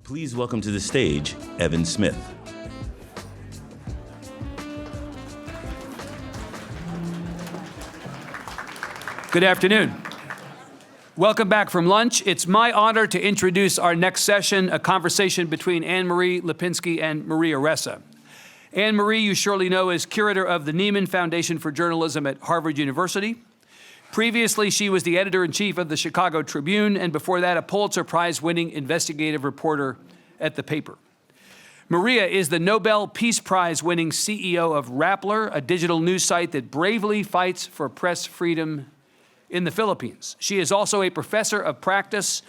Please welcome to the stage, Evan Smith. Good afternoon. Welcome back from lunch. It's my honor to introduce our next session, a conversation between Anne-Marie Lipinski and Maria Ressa. Anne-Marie, you surely know, is curator of the Nieman Foundation for Journalism at Harvard University. Previously, she was the editor-in-chief of the Chicago Tribune, and before that, a Pulitzer Prize-winning investigative reporter at the paper. Maria is the Nobel Peace Prize-winning CEO of Rappler, a digital news site that bravely fights for press freedom in the Philippines. She is also a professor of practice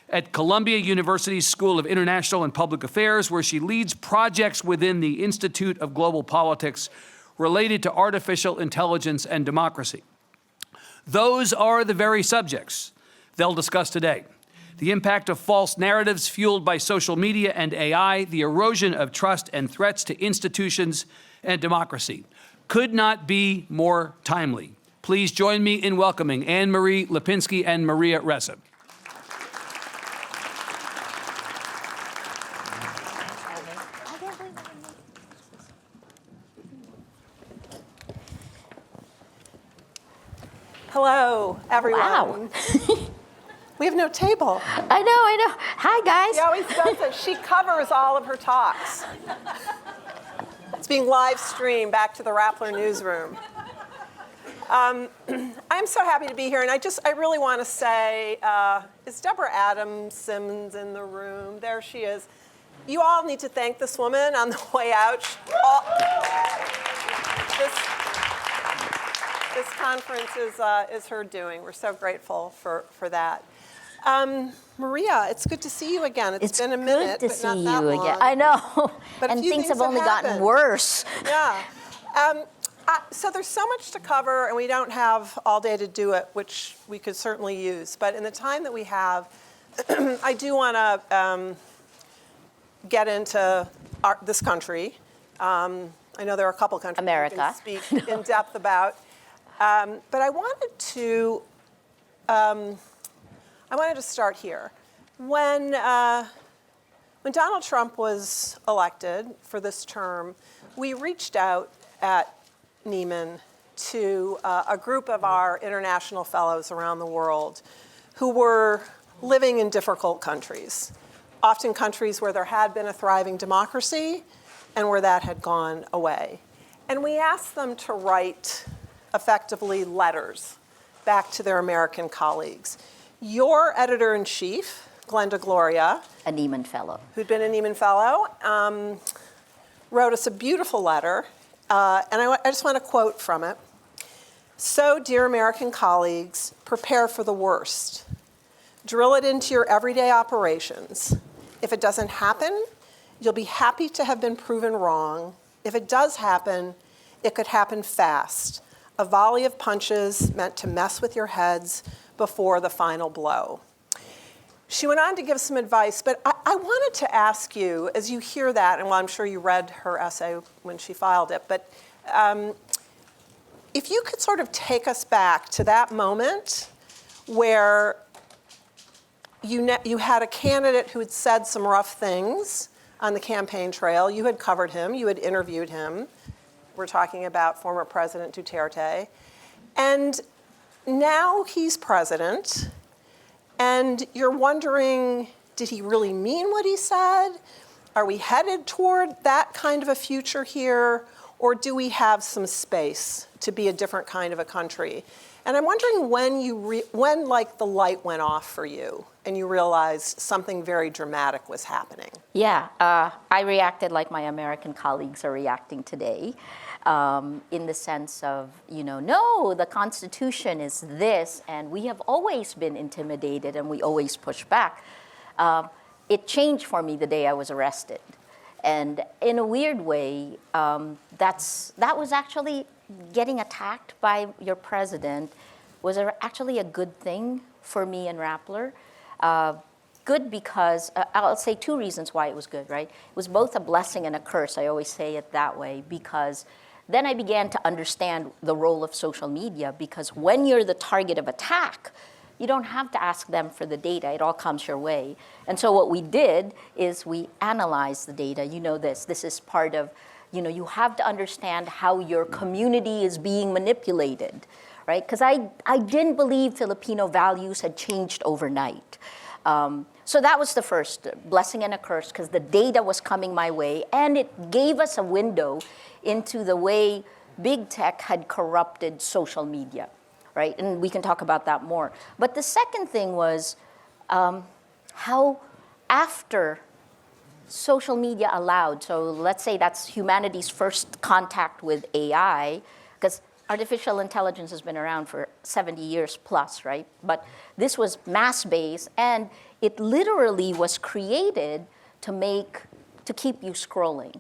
at Columbia University's School of International and Public Affairs, where she leads projects within the Institute of Global Politics related to artificial intelligence and democracy. Those are the very subjects they'll discuss today. The impact of false narratives fueled by social media and AI, the erosion of trust and threats to institutions and democracy. Could not be more timely. Please join me in welcoming Anne-Marie Lipinski and Maria Ressa. Hello, everyone. Wow. We have no table. I know. Hi, guys. She always does it. She covers all of her talks. It's being live streamed back to the Rappler newsroom. I'm so happy to be here, and I really want to say, is Deborah Adams-Simmons in the room? There she is. You all need to thank this woman on the way out. This conference is her doing. We're so grateful for that. Maria, it's good to see you again. It's been a minute, good to but see not that you long. again. I know. But and things have only happened. gotten worse. Yeah. So there's so much to cover, and we don't have all day to do it, which we could certainly use. But in the time that we have, I do want to get into this country. I know there are a couple countries America. we can speak in depth about. But I wanted to start here. When Donald Trump was elected for this term, we reached out at Nieman to a group of our international fellows around the world who were living in difficult countries, often countries where there had been a thriving democracy and where that had gone away. And we asked them to write effectively letters back to their American colleagues. Your editor-in-chief, Glenda Gloria, A Nieman Fellow. who'd been a Nieman Fellow, wrote us a beautiful letter, and I just want to quote from it. So, dear American colleagues, prepare for the worst. Drill it into your everyday operations. If it doesn't happen, you'll be happy to have been proven wrong. If it does happen, it could happen fast. A volley of punches meant to mess with your heads before the final blow. She went on to give some advice, but I wanted to ask you, as you hear that, and well, I'm sure you read her essay when she filed it, but if you could sort of take us back to that moment where you had a candidate who had said some rough things on the campaign trail. You had covered him. You had interviewed him. We're talking about former President Duterte. And now he's president, and you're wondering, did he really mean what he said? Are we headed toward that kind of a future here, or do we have some space to be a different kind of a country? And I'm wondering when like the light went off for you and you realized something very dramatic was happening. Yeah, I reacted like my American colleagues are reacting today, in the sense of, no, the Constitution is this, and we have always been intimidated and we always push back. It changed for me the day I was arrested. And in a weird way, that was actually getting attacked by your president was actually a good thing for me and Rappler. Good because, I'll say two reasons why it was good, right? It was both a blessing and a curse, I always say it that way, because then I began to understand the role of social media, because when you're the target of attack, you don't have to ask them for the data. It all comes your way. And so what we did is we analyzed the data. You know this. This is part of, you have to understand how your community is being manipulated, right? Because I didn't believe Filipino values had changed overnight. So that was the first blessing and a curse, because the data was coming my way, and it gave us a window into the way big tech had corrupted social media, right? And we can talk about that more. But the second thing was how after social media allowed, so let's say that's humanity's first contact with AI, because artificial intelligence has been around for 70 years plus, right? But this was mass-based, and it literally was created to keep you scrolling,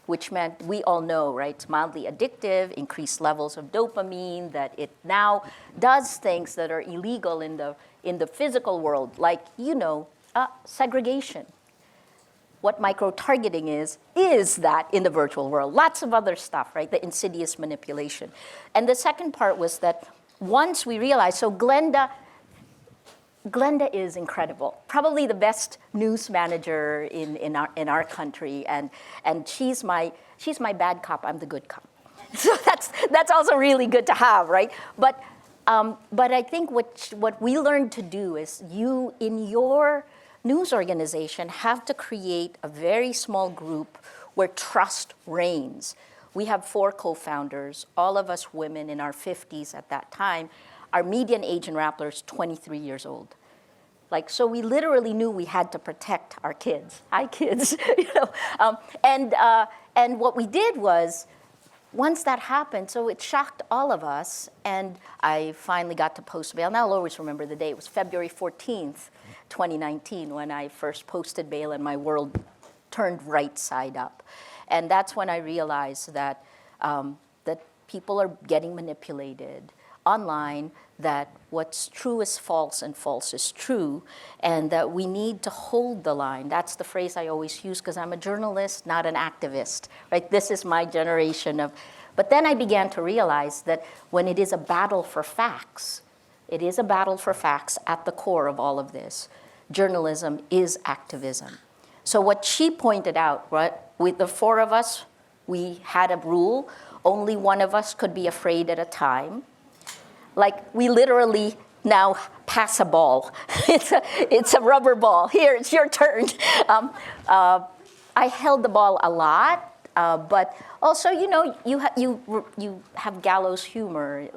which meant we all know, right? It's mildly addictive, increased levels of dopamine, that it now does things that are illegal in the physical world, like, segregation. What micro-targeting is that in the virtual world. Lots of other stuff, right? The insidious manipulation. And the second part was that once we realized, so Glenda is incredible. Probably the best news manager in our country, and she's my bad cop. I'm the good cop. So that's also really good to have, right? But I think what we learned to do is you in your news organization have to create a very small group where trust reigns. We have 4 co-founders, all of us women in our 50s at that time. Our median age in Rappler is 23 years old. So we literally knew we had to protect our kids. Hi, kids. And what we did was, once that happened, so it shocked all of us, and I finally got to post bail. Now I'll always remember the day. It was February 14th, 2019, when I first posted bail and my world turned right side up. And that's when I realized that people are getting manipulated online, that what's true is false and false is true, and that we need to hold the line. That's the phrase I always use, because I'm a journalist, not an activist, right? This is my generation of, but then I began to realize that when it is a battle for facts, it is a battle for facts at the core of all of this. Journalism is activism. So what she pointed out, right, with the 4 of us, we had a rule, only one of us could be afraid at a time. We literally now pass a ball. It's a rubber ball. Here, it's your turn. I held the ball a lot, but also, you have gallows humor.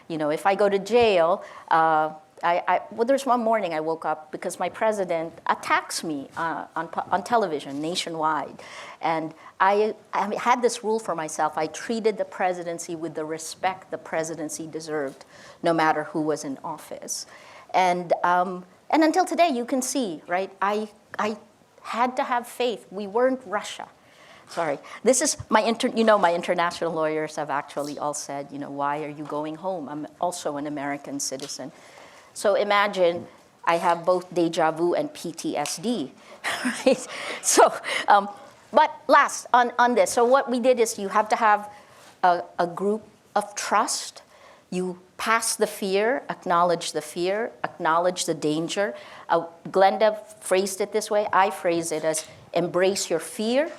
If I go to jail, there's one morning I woke up because my president attacks me on television nationwide. And I had this rule for myself. I treated the presidency with the respect the presidency deserved, no matter who was in office. And until today, you can see, right? I had to have faith. We weren't Russia. Sorry. This is my international lawyers have actually all said, why are you going home? I'm also an American citizen. So imagine I have both deja vu and PTSD, right? So, but last on this, so what we did is you have to have a group of trust. You pass the fear, acknowledge the danger. Glenda phrased it this way. I phrase it as embrace your fear,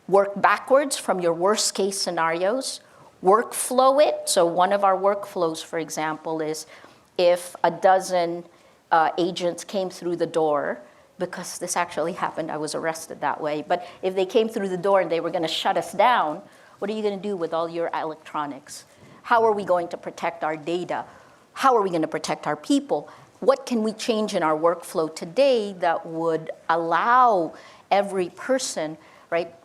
work backwards from your worst case scenarios, workflow it. So one of our workflows, for example, is if a dozen agents came through the door, because this actually happened, I was arrested that way, but if they came through the door and they were going to shut us down, what are you going to do with all your electronics? How are we going to protect our data? How are we going to protect our people? What can we change in our workflow today that would allow every person, right?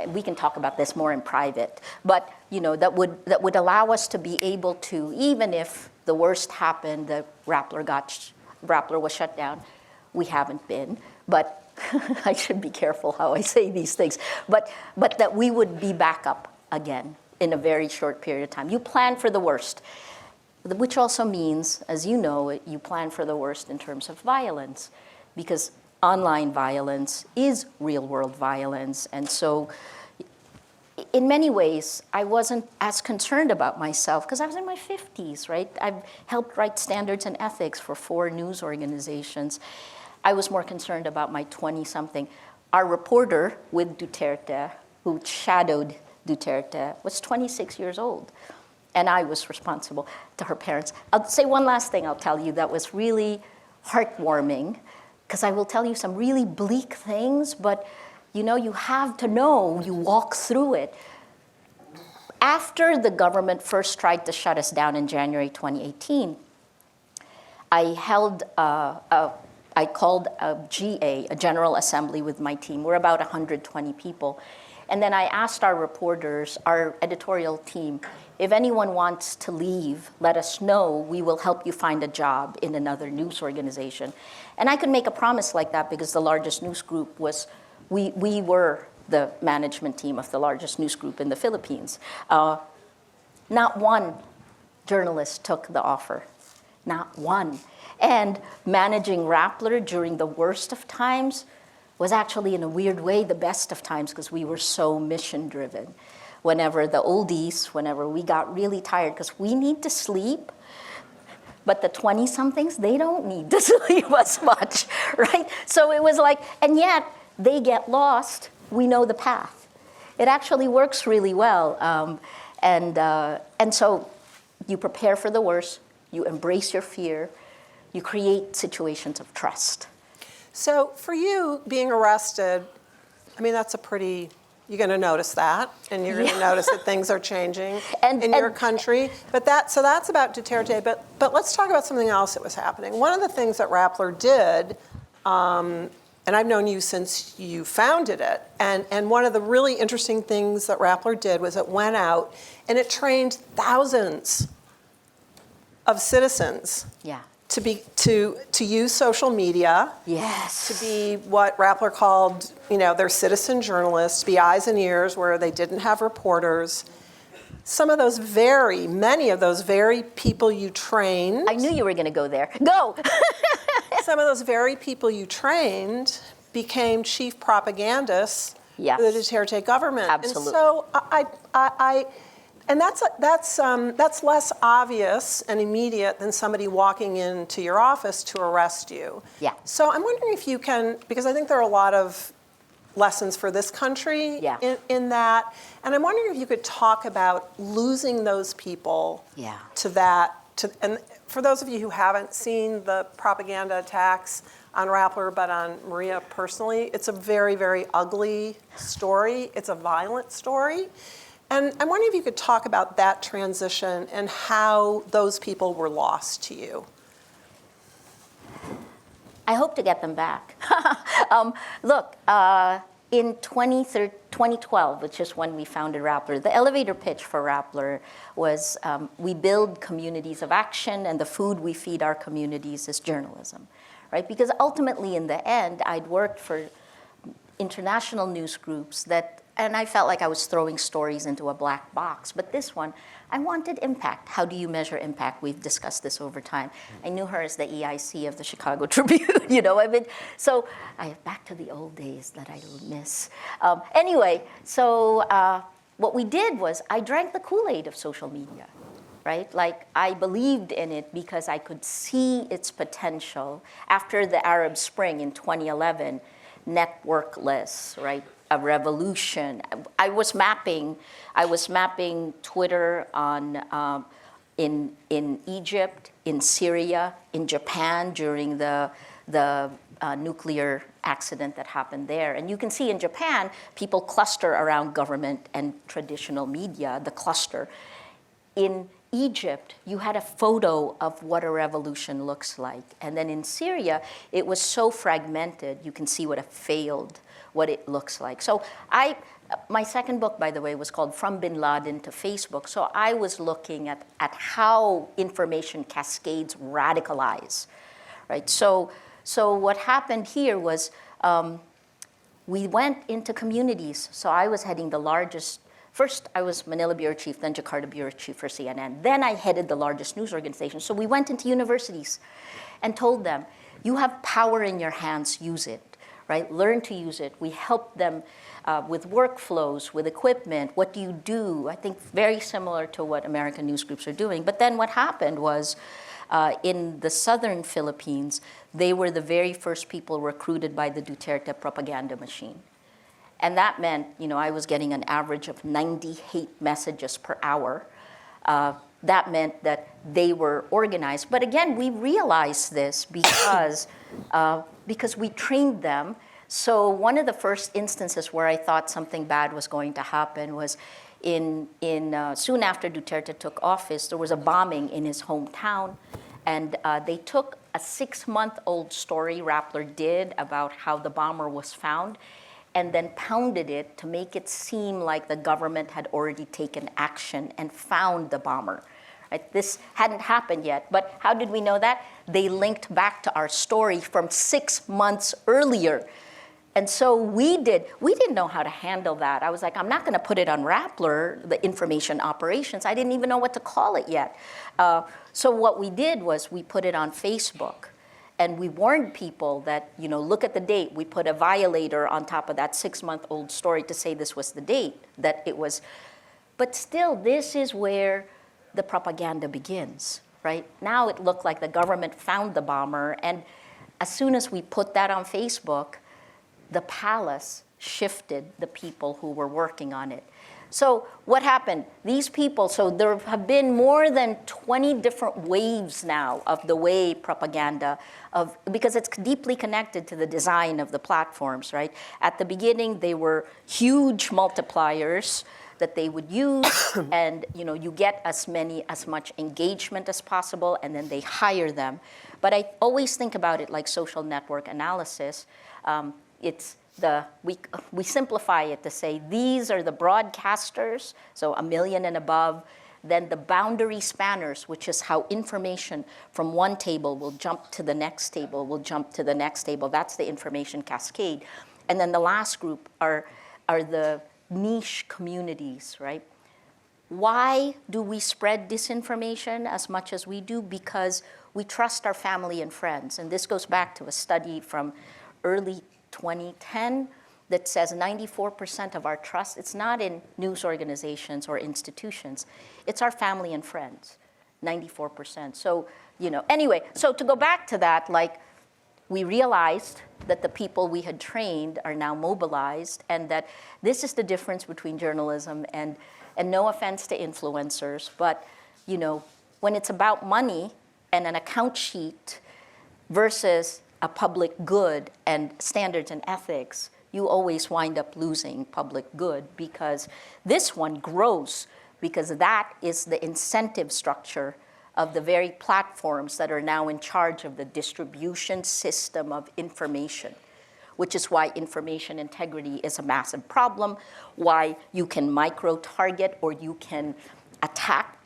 We can talk about this more in private, but that would allow us to be able to, even if the worst happened, the Rappler was shut down. We haven't been, but I should be careful how I say these things. But that we would be back up again in a very short period of time. You plan for the worst, which also means, as you know, you plan for the worst in terms of violence, because online violence is real-world violence, and so in many ways, I wasn't as concerned about myself because I was in my 50s, right? I've helped write standards and ethics for 4 news organizations. I was more concerned about my 20-something. Our reporter with Duterte, who shadowed Duterte, was 26 years old. And I was responsible to her parents. I'll say one last thing I'll tell you that was really heartwarming, because I will tell you some really bleak things, but you know, you have to know, you walk through it. After the government first tried to shut us down in January 2018, I called a GA, a General Assembly with my team. We're about 120 people. And then I asked our reporters, our editorial team, if anyone wants to leave, let us know. We will help you find a job in another news organization. And I could make a promise like that because the largest news group was, we were the management team of the largest news group in the Philippines. Not one journalist took the offer, not one. And managing Rappler during the worst of times was actually, in a weird way, the best of times because we were so mission-driven. Whenever the oldies, whenever we got really tired, because we need to sleep, but the 20-somethings, they don't need to sleep as much, right? So it was like, and yet they get lost, we know the path. It actually works really well. And so you prepare for the worst, you embrace your fear, you create situations of trust. So for you, being arrested, I mean, that's a pretty, you're going to notice that, and you're going to notice that things are changing in your country. So that's about Duterte, but let's talk about something else that was happening. One of the things that Rappler did, and I've known you since you founded it, and one of the really interesting things that Rappler did was it went out and it trained thousands of citizens to use social media, to be what Rappler called, their citizen journalists, to be eyes and ears where they didn't have reporters. Many of those very people you trained. I knew you were going to go there. Go! Some of those very people you trained became chief propagandists for the Duterte government. Absolutely. And so that's less obvious and immediate than somebody walking into your office to arrest you. Yeah. So I'm wondering if you can, because I think there are a lot of lessons for this country in that, and I'm wondering if you could talk about losing those people to that. And for those of you who haven't seen the propaganda attacks on Rappler, but on Maria personally, it's a very, very ugly story. It's a violent story. And I'm wondering if you could talk about that transition and how those people were lost to you. I hope to get them back. Look, in 2012, which is when we founded Rappler, the elevator pitch for Rappler was we build communities of action, and the food we feed our communities is journalism, right? Because ultimately, in the end, I'd worked for international news groups and I felt like I was throwing stories into a black box. But this one, I wanted impact. How do you measure impact? We've discussed this over time. I knew her as the EIC of the Chicago Tribune, So back to the old days that I miss. Anyway, so what we did was I drank the Kool-Aid of social media, right? Like I believed in it because I could see its potential. After the Arab Spring in 2011, networkless, right? A revolution. I was mapping Twitter on in Egypt, in Syria, in Japan during the nuclear accident that happened there. And you can see in Japan, people cluster around government and traditional media, the cluster. In Egypt, you had a photo of what a revolution looks like. And then in Syria, it was so fragmented, you can see what it looks like. So my second book, by the way, was called From Bin Laden to Facebook. So I was looking at how information cascades radicalize, right? So what happened here was we went into communities. So I was heading the largest, first I was Manila Bureau Chief, then Jakarta Bureau Chief for CNN. Then I headed the largest news organization. So we went into universities and told them, you have power in your hands, use it. right? Learn to use it. We help them with workflows, with equipment. What do you do? I think very similar to what American news groups are doing. But then what happened was in the southern Philippines, they were the very first people recruited by the Duterte propaganda machine. And that meant, I was getting an average of 90 hate messages per hour. That meant that they were organized. But again, we realized this because we trained them. So one of the first instances where I thought something bad was going to happen was soon after Duterte took office, there was a bombing in his hometown. And they took a 6-month-old story Rappler did about how the bomber was found, and then pounded it to make it seem like the government had already taken action and found the bomber. Right? This hadn't happened yet, but how did we know that? They linked back to our story from 6 months earlier. And so we didn't know how to handle that. I was like, I'm not gonna put it on Rappler, the information operations. I didn't even know what to call it yet. So what we did was we put it on Facebook. And we warned people that, look at the date. We put a violator on top of that 6-month-old story to say this was the date, that it was. But still, this is where the propaganda begins, right? Now it looked like the government found the bomber. And as soon as we put that on Facebook, the palace shifted the people who were working on it. So what happened? These people, so there have been more than 20 different waves now of the way propaganda, because it's deeply connected to the design of the platforms, right? At the beginning, they were huge multipliers that they would use, and you get as much engagement as possible, and then they hire them. But I always think about it like social network analysis. We simplify it to say these are the broadcasters, so 1 million and above, then the boundary spanners, which is how information from one table will jump to the next table, will jump to the next table. That's the information cascade. And then the last group are the niche communities, right? Why do we spread disinformation as much as we do? Because we trust our family and friends. And this goes back to a study from early 2010 that says 94% of our trust, it's not in news organizations or institutions, it's our family and friends, 94%. So, anyway, so to go back to that, we realized that the people we had trained are now mobilized, and that this is the difference between journalism and no offense to influencers, but, when it's about money and an account sheet versus a public good and standards and ethics, you always wind up losing public good, because this one grows, because that is the incentive structure of the very platforms that are now in charge of the distribution system of information, which is why information integrity is a massive problem, why you can micro-target or you can attack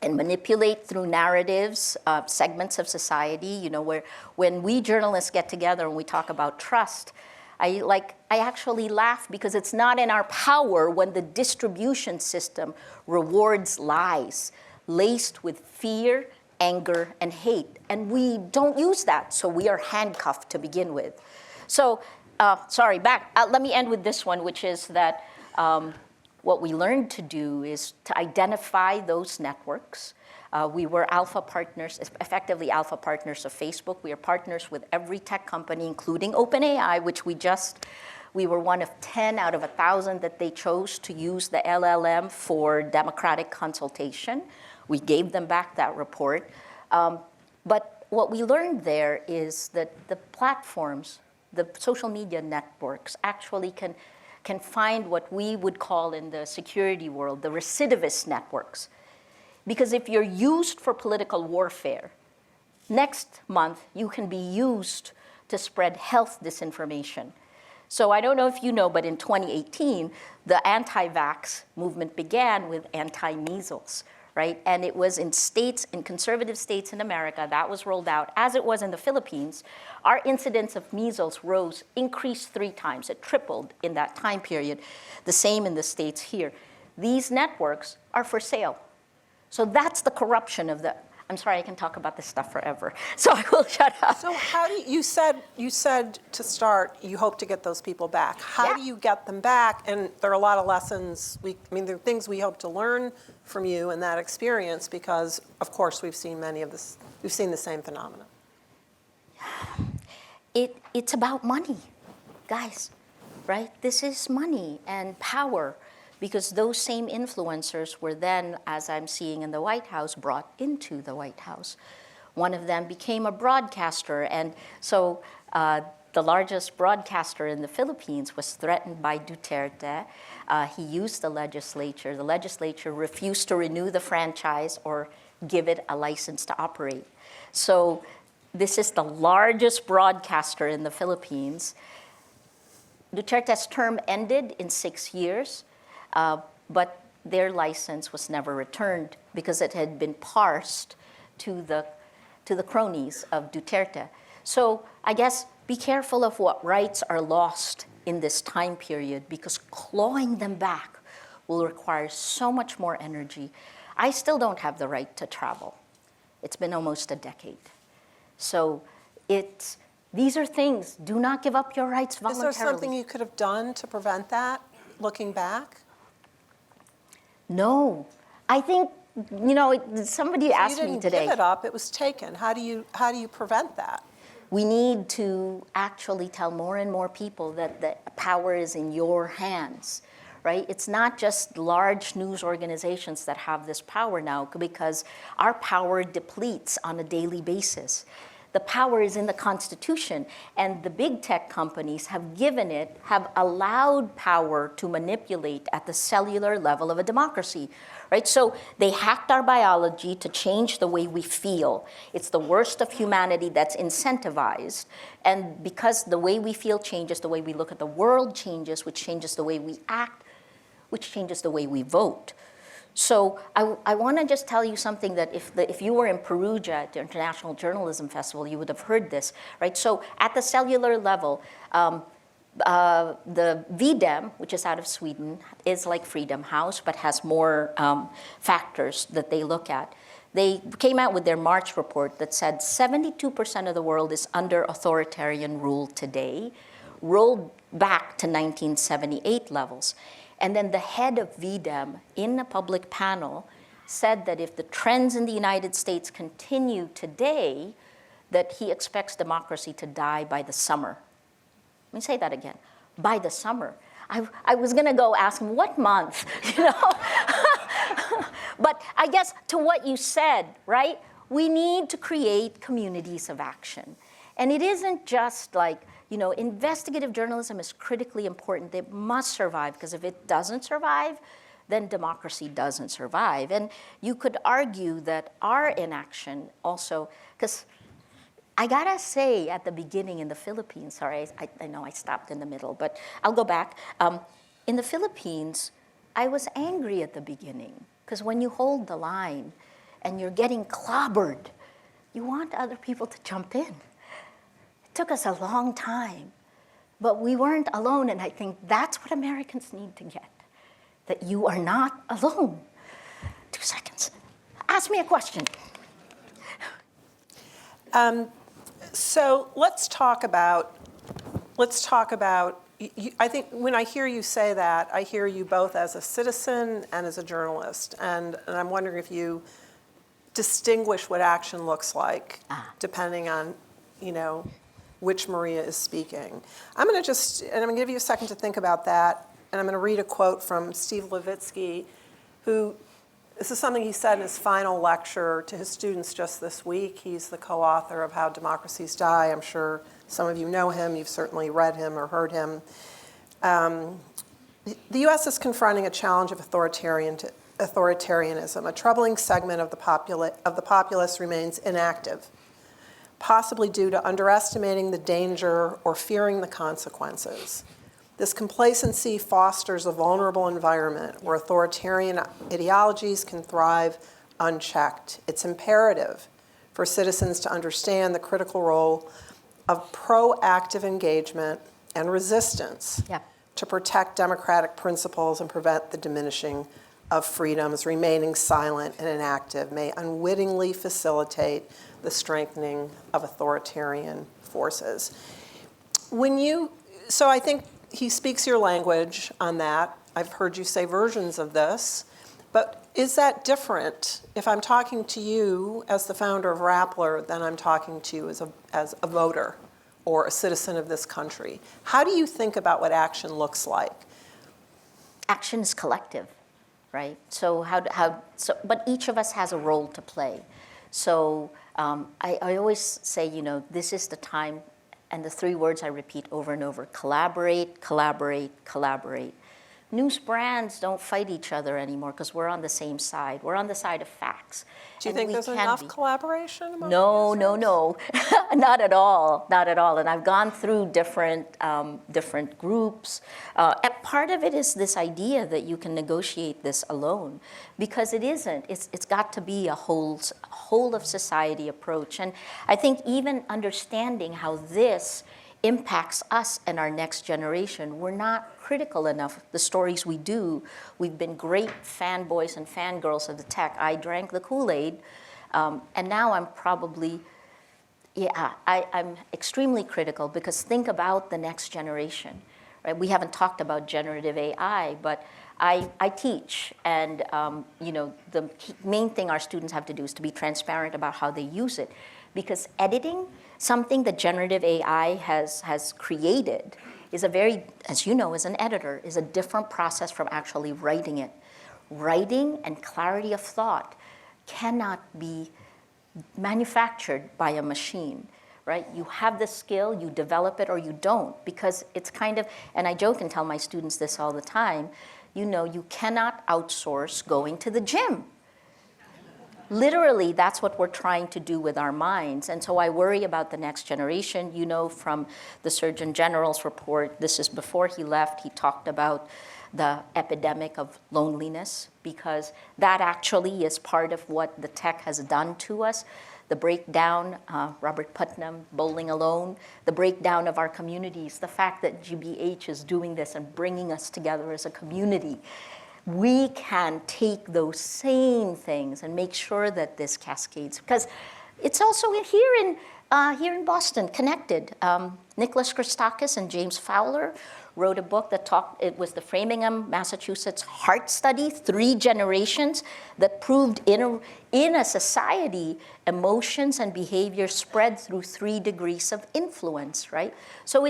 and manipulate through narratives, segments of society, where when we journalists get together and we talk about trust, I actually laugh, because it's not in our power when the distribution system rewards lies, laced with fear, anger, and hate. And we don't use that, so we are handcuffed to begin with. So, let me end with this one, which is that what we learned to do is to identify those networks. We were alpha partners, effectively alpha partners of Facebook. We are partners with every tech company, including OpenAI, which we were one of 10 out of 1,000 that they chose to use the LLM for democratic consultation. We gave them back that report. But what we learned there is that the platforms, the social media networks, actually can find what we would call in the security world the recidivist networks. Because if you're used for political warfare, next month you can be used to spread health disinformation. So I don't know if you know, but in 2018, the anti-vax movement began with anti-measles, right? And it was in conservative states in America, that was rolled out. As it was in the Philippines, our incidence of measles increased 3 times. It tripled in that time period. The same in the states here. These networks are for sale. So that's the corruption of I'm sorry, I can talk about this stuff forever, so I will shut up. So how do you said to start, you hope to get those people back. How do you get them back? And there are a lot of lessons, there are things we hope to learn from you in that experience because, of course, we've seen the same phenomena. It's about money, guys, right? This is money and power. Because those same influencers were then, as I'm seeing in the White House, brought into the White House. One of them became a broadcaster, and so the largest broadcaster in the Philippines was threatened by Duterte. He used the legislature. The legislature refused to renew the franchise or give it a license to operate. So this is the largest broadcaster in the Philippines. Duterte's term ended in 6 years. But their license was never returned because it had been parsed to the cronies of Duterte. So I guess be careful of what rights are lost in this time period because clawing them back will require so much more energy. I still don't have the right to travel. It's been almost a decade. So these are things, do not give up your rights voluntarily. Is there something you could have done to prevent that, looking back? No, I think, somebody asked me today. You didn't give it up, it was taken. How do you prevent that? We need to actually tell more and more people that the power is in your hands, right? It's not just large news organizations that have this power now because our power depletes on a daily basis. The power is in the Constitution, and the big tech companies have allowed power to manipulate at the cellular level of a democracy, right? So they hacked our biology to change the way we feel. It's the worst of humanity that's incentivized, and because the way we feel changes, the way we look at the world changes, which changes the way we act, which changes the way we vote. So I want to just tell you something that if you were in Perugia at the International Journalism Festival, you would have heard this, right? So at the cellular level, the VDEM, which is out of Sweden, is like Freedom House, but has more factors that they look at. They came out with their March report that said 72% of the world is under authoritarian rule today, rolled back to 1978 levels. And then the head of VDEM in a public panel said that if the trends in the United States continue today, that he expects democracy to die by the summer. Let me say that again, by the summer. I was gonna go ask him, what month, But I guess to what you said, right? We need to create communities of action. And it isn't just like, investigative journalism is critically important. It must survive, because if it doesn't survive, then democracy doesn't survive. And you could argue that our inaction also, because I gotta say at the beginning in the Philippines, sorry, I know I stopped in the middle, but I'll go back. In the Philippines, I was angry at the beginning, because when you hold the line and you're getting clobbered, you want other people to jump in. It took us a long time, but we weren't alone, and I think that's what Americans need to get, that you are not alone. 2 seconds. Ask me a question. So let's talk about, I think when I hear you say that, I hear you both as a citizen and as a journalist, and I'm wondering if you distinguish what action looks like, depending on, which Maria is speaking. I'm going to give you a second to think about that, and I'm going to read a quote from Steve Levitsky, who, this is something he said in his final lecture to his students just this week. He's the co-author of How Democracies Die. I'm sure some of you know him. You've certainly read him or heard him. The U.S. is confronting a challenge of authoritarianism. A troubling segment of the populace remains inactive, possibly due to underestimating the danger or fearing the consequences. This complacency fosters a vulnerable environment where authoritarian ideologies can thrive unchecked. It's imperative for citizens to understand the critical role of proactive engagement and resistance to protect democratic principles and prevent the diminishing of freedoms, remaining silent and inactive may unwittingly facilitate the strengthening of authoritarian forces. So I think he speaks your language on that. I've heard you say versions of this, but is that different if I'm talking to you as the founder of Rappler than I'm talking to you as a voter or a citizen of this country? How do you think about what action looks like? Action is collective, right? So but each of us has a role to play. So I always say, this is the time, and the three words I repeat over and over: collaborate, collaborate, collaborate. News brands don't fight each other anymore because we're on the same side. We're on the side of facts. Do you think there's enough collaboration among No, users? no, not at all, not at all. And I've gone through different groups. And part of it is this idea that you can negotiate this alone, because it isn't. It's got to be a whole of society approach. And I think even understanding how this impacts us and our next generation, we're not critical enough. The stories we do, we've been great fanboys and fangirls of the tech. I drank the Kool-Aid, and now I'm probably, I'm extremely critical, because think about the next generation, right? We haven't talked about generative AI, but I teach, and the main thing our students have to do is to be transparent about how they use it, because editing something that generative AI has created is a very, as you know, as an editor, is a different process from actually writing it. Writing and clarity of thought cannot be manufactured by a machine, right? You have the skill, you develop it, or you don't, because it's kind of, and I joke and tell my students this all the time, you cannot outsource going to the gym. Literally, that's what we're trying to do with our minds. And so I worry about the next generation. From the Surgeon General's report, this is before he left, he talked about the epidemic of loneliness, because that actually is part of what the tech has done to us. The breakdown, Robert Putnam, Bowling Alone, the breakdown of our communities, the fact that GBH is doing this and bringing us together as a community. We can take those same things and make sure that this cascades, because it's also here in Boston, connected. Nicholas Christakis and James Fowler wrote a book that it was the Framingham, Massachusetts Heart Study, 3 generations, that proved in a society, emotions and behavior spread through 3 degrees of influence, right? So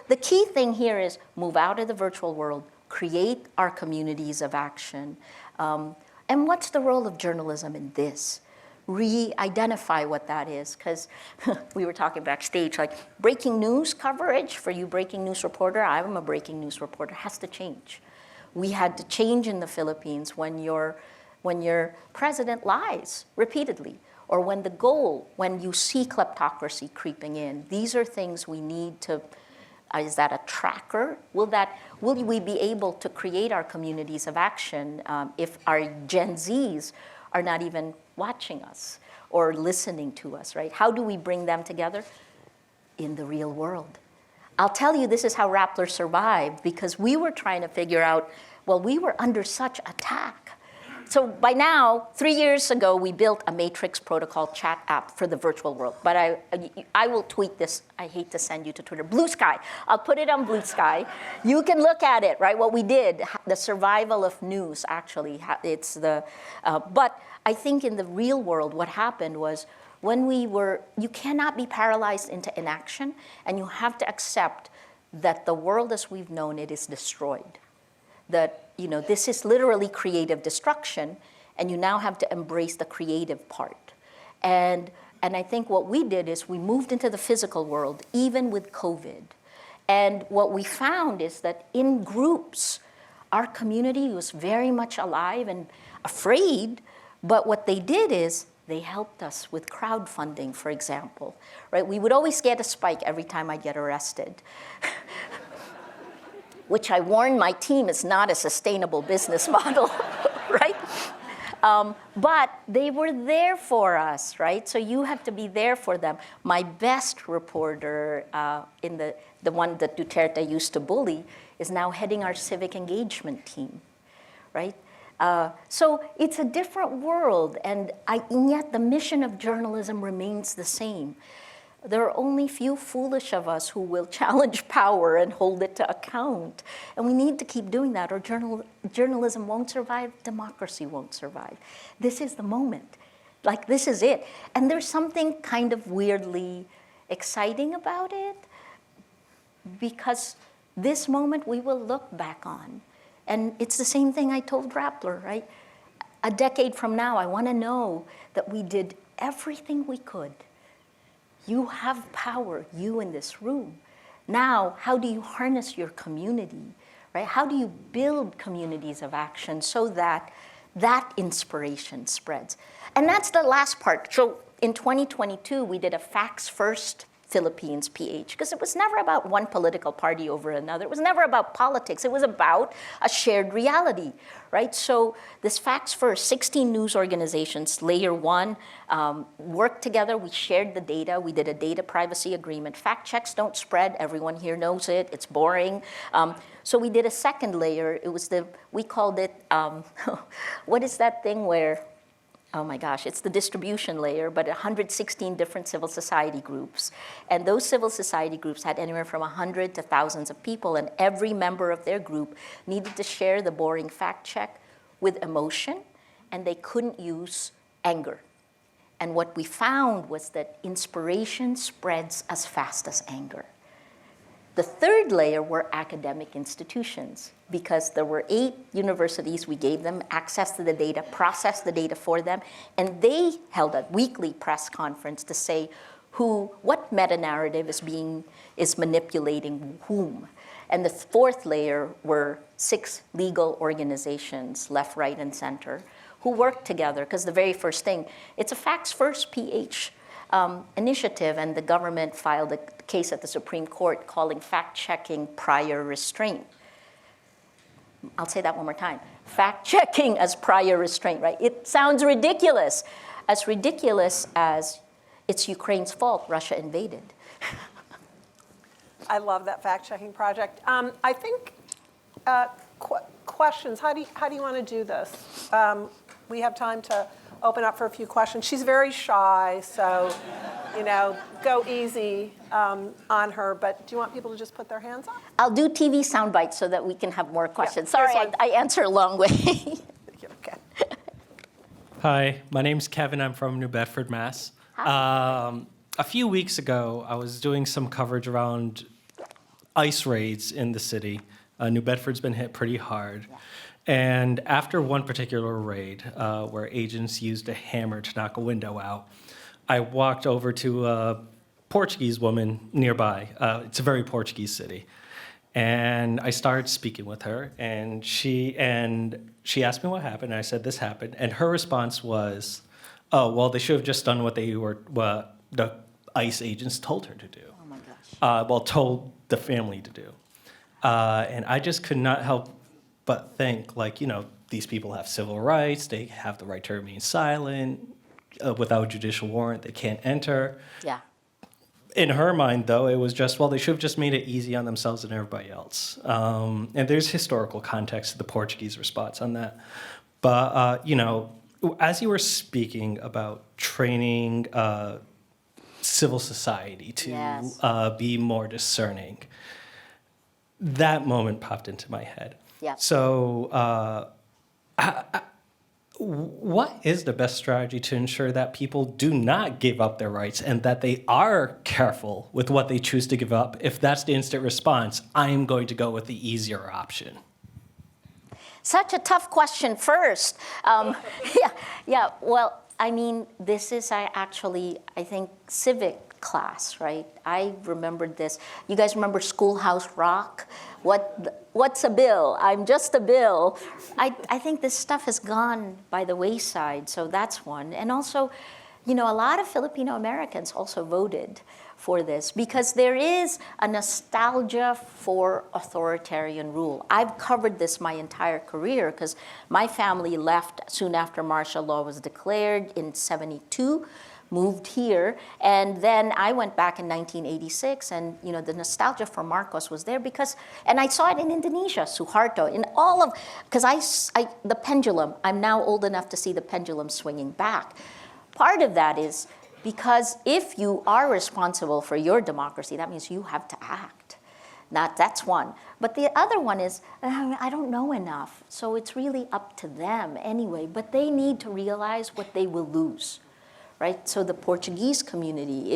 the key thing here is move out of the virtual world, create our communities of action. And what's the role of journalism in this? Re-identify what that is, because we were talking backstage, like breaking news coverage, for you breaking news reporter, I'm a breaking news reporter, has to change. We had to change in the Philippines when your president lies repeatedly, or when you see kleptocracy creeping in. These are things we need to. Is that a tracker? Will we be able to create our communities of action if our Gen Zs are not even watching us or listening to us, right? How do we bring them together? In the real world. I'll tell you, this is how Rappler survived, because we were trying to figure out, we were under such attack. So by now, 3 years ago, we built a matrix protocol chat app for the virtual world. But I will tweet this. I hate to send you to Twitter. Blue Sky. I'll put it on Blue Sky. You can look at it, right? What we did, the survival of news, actually. But I think in the real world, what happened was you cannot be paralyzed into inaction, and you have to accept that the world as we've known it is destroyed. That this is literally creative destruction, and you now have to embrace the creative part. And I think what we did is we moved into the physical world, even with COVID. And what we found is that in groups, our community was very much alive and afraid, but what they did is they helped us with crowdfunding, for example, right? We would always get a spike every time I get arrested. Which I warned my team is not a sustainable business model, right? But they were there for us, right? So you have to be there for them. My best reporter, the one that Duterte used to bully, is now heading our civic engagement team, right? So it's a different world, and yet the mission of journalism remains the same. There are only few foolish of us who will challenge power and hold it to account. And we need to keep doing that, or journalism won't survive, democracy won't survive. This is the moment. Like, this is it. And there's something kind of weirdly exciting about it, because this moment we will look back on. And it's the same thing I told Rappler, right? A decade from now, I want to know that we did everything we could. You have power, you in this room. Now, how do you harness your community, right? How do you build communities of action so that that inspiration spreads? And that's the last part. So in 2022, we did a Facts First Philippines PH, because it was never about one political party over another. It was never about politics. It was about a shared reality, right? So this Facts First, 16 news organizations, layer one, worked together. We shared the data. We did a data privacy agreement. Fact checks don't spread. Everyone here knows it. It's boring. So we did a second layer. It was we called it, what is that thing where, oh my gosh, it's the distribution layer, but 116 different civil society groups. And those civil society groups had anywhere from 100 to thousands of people, and every member of their group needed to share the boring fact check with emotion, and they couldn't use anger. And what we found was that inspiration spreads as fast as anger. The third layer were academic institutions, because there were 8 universities. We gave them access to the data, processed the data for them, and they held a weekly press conference to say what meta-narrative is manipulating whom. And the fourth layer were 6 legal organizations, left, right, and center, who worked together, because the very first thing, it's a Facts First PH initiative, and the government filed a case at the Supreme Court calling fact-checking prior restraint. I'll say that one more time. Fact-checking as prior restraint, right? It sounds ridiculous. As ridiculous as it's Ukraine's fault Russia invaded. I love that fact-checking project. I think questions. How do you want to do this? We have time to open up for a few questions. She's very shy, so go easy on her. But do you want people to just put their hands up? I'll do TV sound bites so that we can have more questions. Yeah, Sorry, I answer a long way. Okay. Hi, my name's Kevin. I'm from New Bedford, Mass. A few weeks ago, I was doing some coverage around ICE raids in the city. New Bedford's been hit pretty hard. Yeah. And after one particular raid, where agents used a hammer to knock a window out, I walked over to a Portuguese woman nearby. It's a very Portuguese city. And I started speaking with her, and she asked me what happened, and I said, this happened. And her response was, oh, well, they should have just done what the ICE agents told her to do. Oh my gosh. Told the family to do. And I just could not help but think, these people have civil rights, they have the right to remain silent, without judicial warrant, they can't enter. Yeah. In her mind, though, it was just, they should have just made it easy on themselves and everybody else. And there's historical context to the Portuguese response on that. But, as you were speaking about training civil society to Yes. Be more discerning, that moment popped into my head. Yeah. So what is the best strategy to ensure that people do not give up their rights and that they are careful with what they choose to give up? If that's the instant response, I'm going to go with the easier option. Such a tough question first. Yeah. Well, I mean, this is I think, civic class, right? I remembered this. You guys remember Schoolhouse Rock? What's a bill? I'm just a bill. I think this stuff has gone by the wayside, so that's one. And also, a lot of Filipino Americans also voted for this because there is a nostalgia for authoritarian rule. I've covered this my entire career because my family left soon after martial law was declared in '72. moved here. And then I went back in 1986, and the nostalgia for Marcos was there and I saw it in Indonesia, Suharto, in all of, because the pendulum, I'm now old enough to see the pendulum swinging back. Part of that is because if you are responsible for your democracy, that means you have to act. That's one. But the other one is, I don't know enough, so it's really up to them anyway. But they need to realize what they will lose, right? So the Portuguese community,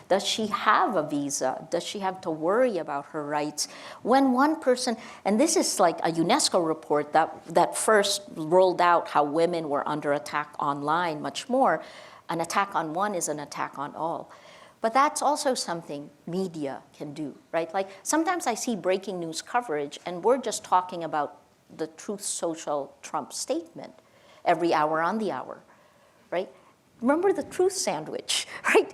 does she have a visa? Does she have to worry about her rights? When one person, and this is like a UNESCO report that first rolled out how women were under attack online much more. An attack on one is an attack on all. But that's also something media can do, right? Like sometimes I see breaking news coverage and we're just talking about the Truth Social Trump statement every hour on the hour, right? Remember the truth sandwich, right?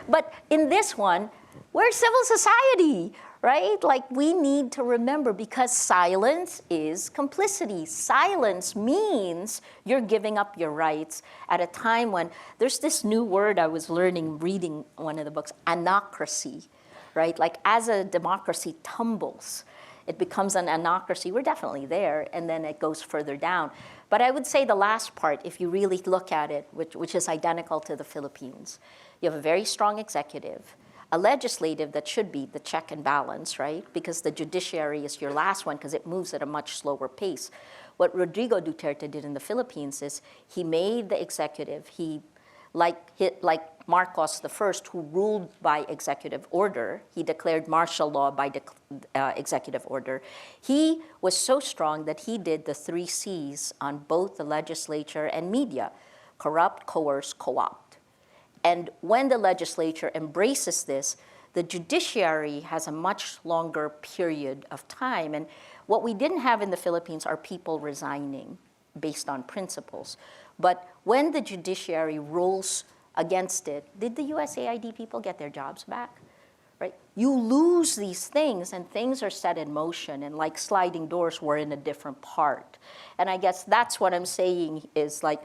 But in this one, we're civil society, right? Like we need to remember, because silence is complicity. Silence means you're giving up your rights at a time when there's this new word I was learning reading one of the books, anocracy, right? Like as a democracy tumbles, it becomes an anocracy. We're definitely there, and then it goes further down. But I would say the last part, if you really look at it, which is identical to the Philippines, you have a very strong executive, a legislative that should be the check and balance, right? Because the judiciary is your last one because it moves at a much slower pace. What Rodrigo Duterte did in the Philippines is he made the executive, like Marcos the First, who ruled by executive order, he declared martial law by executive order. He was so strong that he did the 3 C's on both the legislature and media: corrupt, coerce, co-opt. And when the legislature embraces this, the judiciary has a much longer period of time. And what we didn't have in the Philippines are people resigning based on principles. But when the judiciary rules against it, did the USAID people get their jobs back? Right? You lose these things, and things are set in motion, and like sliding doors, we're in a different part. And I guess that's what I'm saying is like,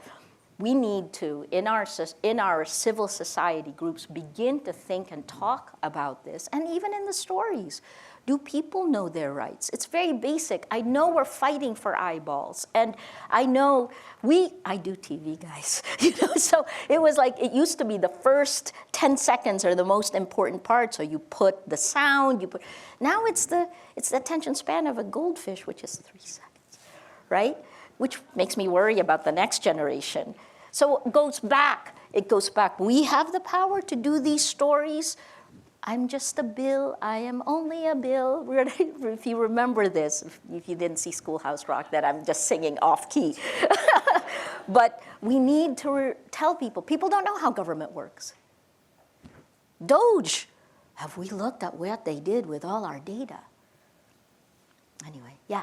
we need to, in our civil society groups, begin to think and talk about this, and even in the stories. Do people know their rights? It's very basic. I know we're fighting for eyeballs, and I know I do TV, guys. So it was like, it used to be the first 10 seconds are the most important part, so you put the sound, now it's the attention span of a goldfish, which is 3 seconds, right? Which makes me worry about the next generation. So it goes back. We have the power to do these stories. I'm just a bill. I am only a bill. If you remember this, if you didn't see Schoolhouse Rock, that I'm just singing off key. But we need to tell people don't know how government works. Doge, have we looked at what they did with all our data? Anyway, yeah.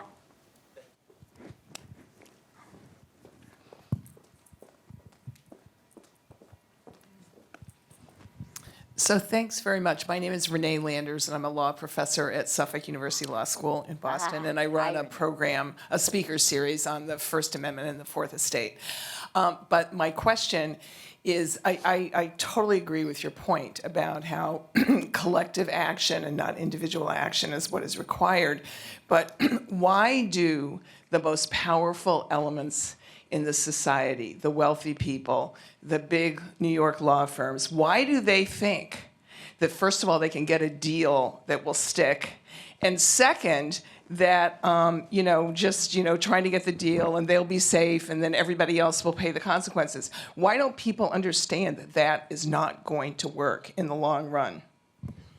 So thanks very much. My name is Renee Landers, and I'm a law professor at Suffolk University Law School in Boston, and I run a program, a speaker series on the First Amendment and the Fourth Estate. But my question is, I totally agree with your point about how collective action and not individual action is what is required. But why do the most powerful elements in the society, the wealthy people, the big New York law firms, why do they think that, first of all, they can get a deal that will stick, and second, that, trying to get the deal and they'll be safe and then everybody else will pay the consequences? Why don't people understand that that is not going to work in the long run?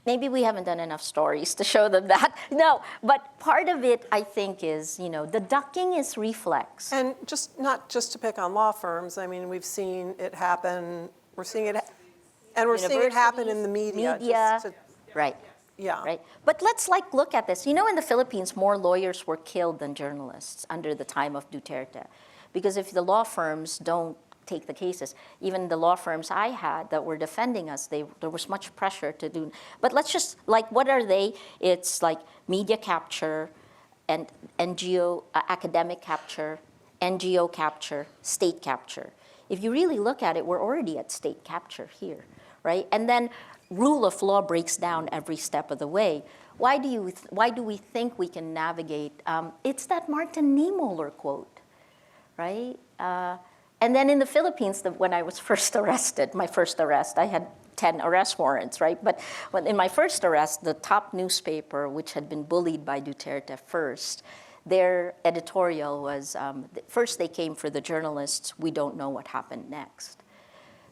Maybe we haven't done enough stories to show them that. No, but part of it, I think, is, the ducking is reflex. And not just to pick on law firms, I mean, we've seen it happen, we're seeing it happen in the media. Right. Yeah. Right. But let's look at this. In the Philippines, more lawyers were killed than journalists under the time of Duterte. Because if the law firms don't take the cases, even the law firms I had that were defending us, there was much pressure to do. But let's just, what are they? It's like media capture and NGO, academic capture, NGO capture, state capture. if you really look at it, we're already at state capture here, right? And then rule of law breaks down every step of the way. Why do we think we can navigate? It's that Martin Niemöller quote, right? And then in the Philippines, when I was first arrested, my first arrest, I had 10 arrest warrants, right? But in my first arrest, the top newspaper, which had been bullied by Duterte first, their editorial was, first they came for the journalists, we don't know what happened next.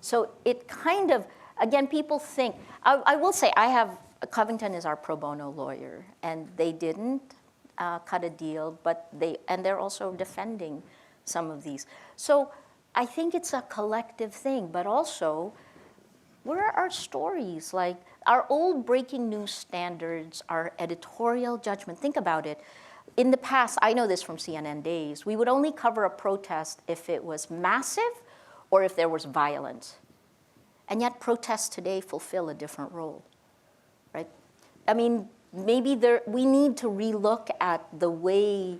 So it kind of, again, people think, I will say Covington is our pro bono lawyer, and they didn't cut a deal, but they're also defending some of these. So I think it's a collective thing, but also, where are our stories? Like our old breaking news standards, our editorial judgment. Think about it. In the past, I know this from CNN days, we would only cover a protest if it was massive or if there was violence. And yet protests today fulfill a different role, right? I mean, maybe we need to relook at the way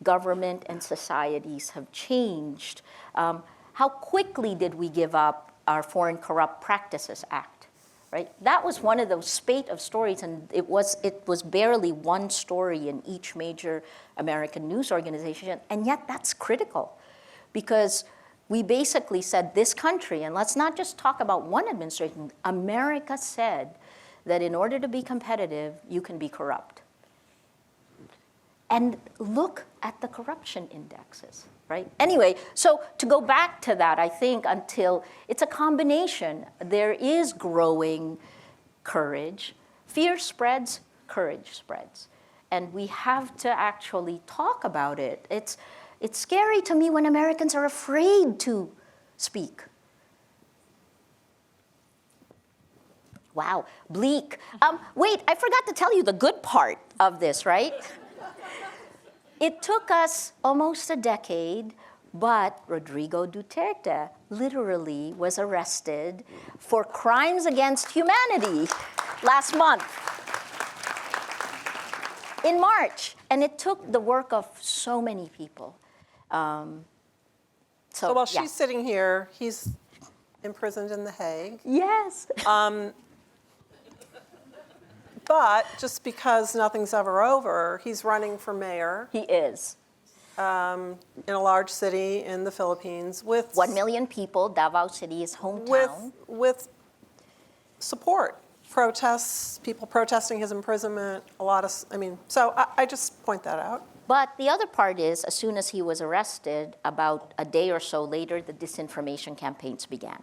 government and societies have changed. How quickly did we give up our Foreign Corrupt Practices Act, right? That was one of those spate of stories, and it was barely one story in each major American news organization, and yet that's critical, because we basically said this country, and let's not just talk about one administration, America said that in order to be competitive, you can be corrupt. And look at the corruption indexes, right? Anyway, so to go back to that, I think until it's a combination, there is growing courage. Fear spreads, courage spreads. And we have to actually talk about it. It's scary to me when Americans are afraid to speak. Wow, bleak. Wait, I forgot to tell you the good part of this, right? It took us almost a decade, but Rodrigo Duterte literally was arrested for crimes against humanity last month in March. And it took the work of so many people. So while she's sitting here, he's imprisoned in The Hague. Yes. But just because nothing's ever over, he's running for mayor. He is. In a large city in the Philippines with 1 million people, Davao City, his hometown. With support, protests, people protesting his imprisonment, so I just point that out. But the other part is, as soon as he was arrested, about a day or so later, the disinformation campaigns began.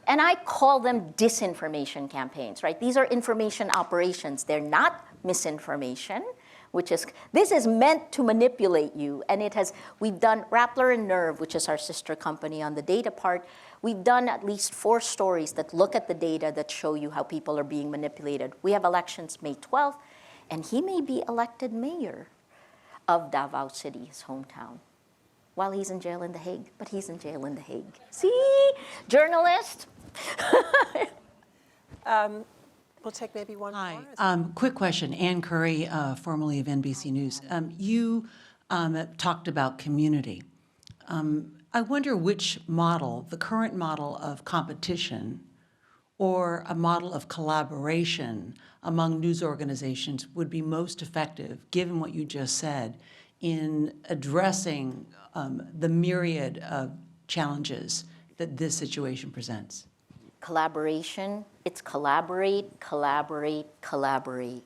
And I call them disinformation campaigns, right? These are information operations. They're not misinformation, this is meant to manipulate you. And we've done Rappler and Nerve, which is our sister company on the data part. We've done at least 4 stories that look at the data that show you how people are being manipulated. We have elections May 12th, and he may be elected mayor of Davao City, his hometown, while he's in jail in The Hague. But he's in jail in The Hague. See? Journalist. We'll take maybe one Hi. more. Quick question. Ann Curry, formerly of NBC News. You talked about community. I wonder which model, the current model of competition or a model of collaboration among news organizations would be most effective, given what you just said, in addressing the myriad of challenges that this situation presents. Collaboration, it's collaborate, collaborate, collaborate.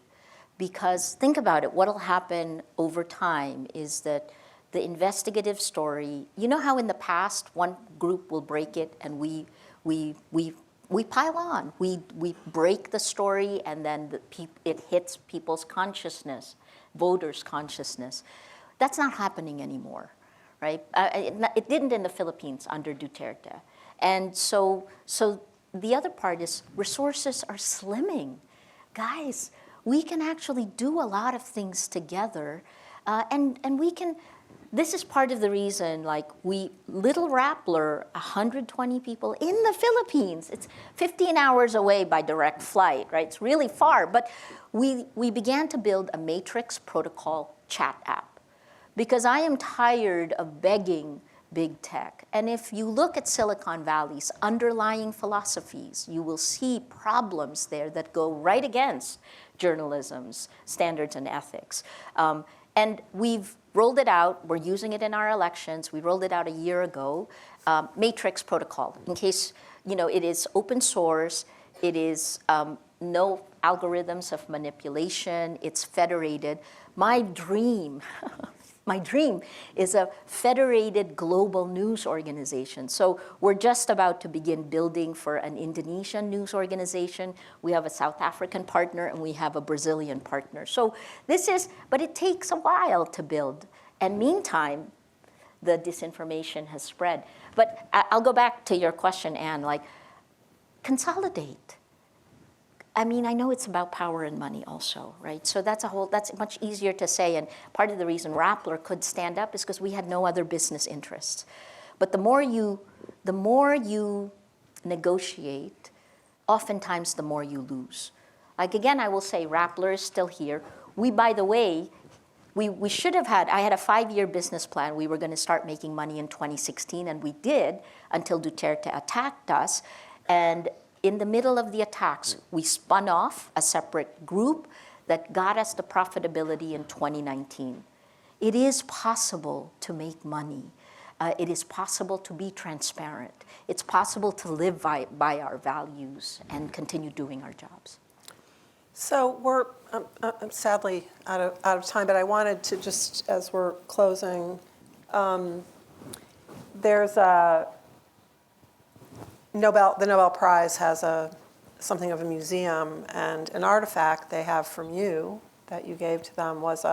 Because think about it, what'll happen over time is that the investigative story, you know how in the past one group will break it and we pile on. We break the story and then it hits people's consciousness, voters' consciousness. That's not happening anymore, right? It didn't in the Philippines under Duterte. And so the other part is resources are slimming. Guys, we can actually do a lot of things together, and we can. This is part of the reason, like little Rappler, 120 people in the Philippines. It's 15 hours away by direct flight, right? It's really far, but we began to build a matrix protocol chat app because I am tired of begging big tech. And if you look at Silicon Valley's underlying philosophies, you will see problems there that go right against journalism's standards and ethics. And we've rolled it out. We're using it in our elections. We rolled it out a year ago. Matrix protocol, in case, it is open source. It is no algorithms of manipulation. It's federated. My dream is a federated global news organization. So we're just about to begin building for an Indonesian news organization. We have a South African partner, and we have a Brazilian partner. So but it takes a while to build. And meantime, the disinformation has spread. But I'll go back to your question, Anne, consolidate. I know it's about power and money also, right? So that's much easier to say. And part of the reason Rappler could stand up is because we had no other business interests. But the more you negotiate, oftentimes the more you lose. Again, I will say Rappler is still here. By the way, we should have I had a 5-year business plan. We were going to start making money in 2016, and we did until Duterte attacked us. And in the middle of the attacks, we spun off a separate group that got us the profitability in 2019. It is possible to make money. It is possible to be transparent. It's possible to live by our values and continue doing our jobs. So we're sadly out of time, but I wanted to just, as we're closing, there's the Nobel Prize has something of a museum, and an artifact they have from you that you gave to them was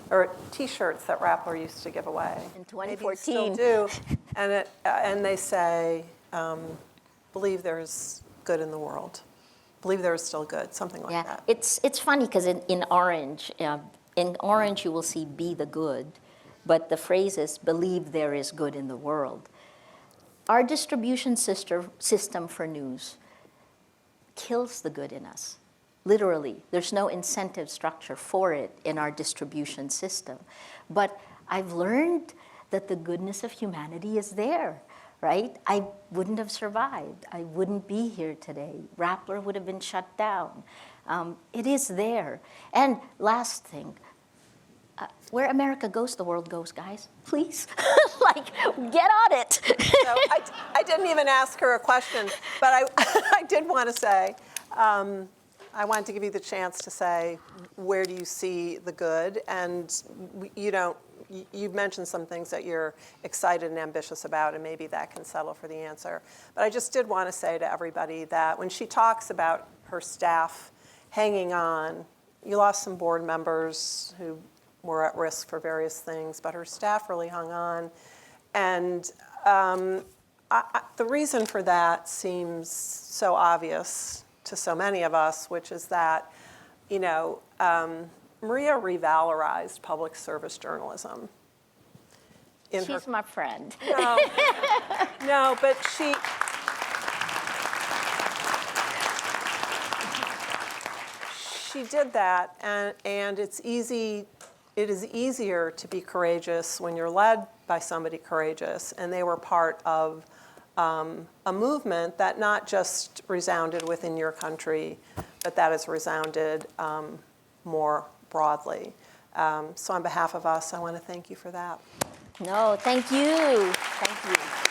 or T-shirts that Rappler used to give away. In 2014. Maybe you still do, and they say, believe there's good in the world. Believe there is still good, something like that. It's funny because in orange you will see "be the good," but the phrase is "believe there is good in the world." Our distribution system for news kills the good in us. Literally, there's no incentive structure for it in our distribution system. But I've learned that the goodness of humanity is there, right? I wouldn't have survived. I wouldn't be here today. Rappler would have been shut down. It is there. And last thing, where America goes, the world goes, guys. Please, get on it. So I didn't even ask her a question, but I did want to say, I wanted to give you the chance to say, where do you see the good? And you've mentioned some things that you're excited and ambitious about, and maybe that can settle for the answer. But I just did want to say to everybody that when she talks about her staff hanging on, you lost some board members who were at risk for various things, but her staff really hung on. And the reason for that seems so obvious to so many of us, which is that, Maria revalorized public service journalism. She's my friend. No, but she did that, and it is easier to be courageous when you're led by somebody courageous, and they were part of a movement that not just resounded within your country, but that has resounded more broadly. So on behalf of us, I want to thank you for that. No, thank you. Thank you.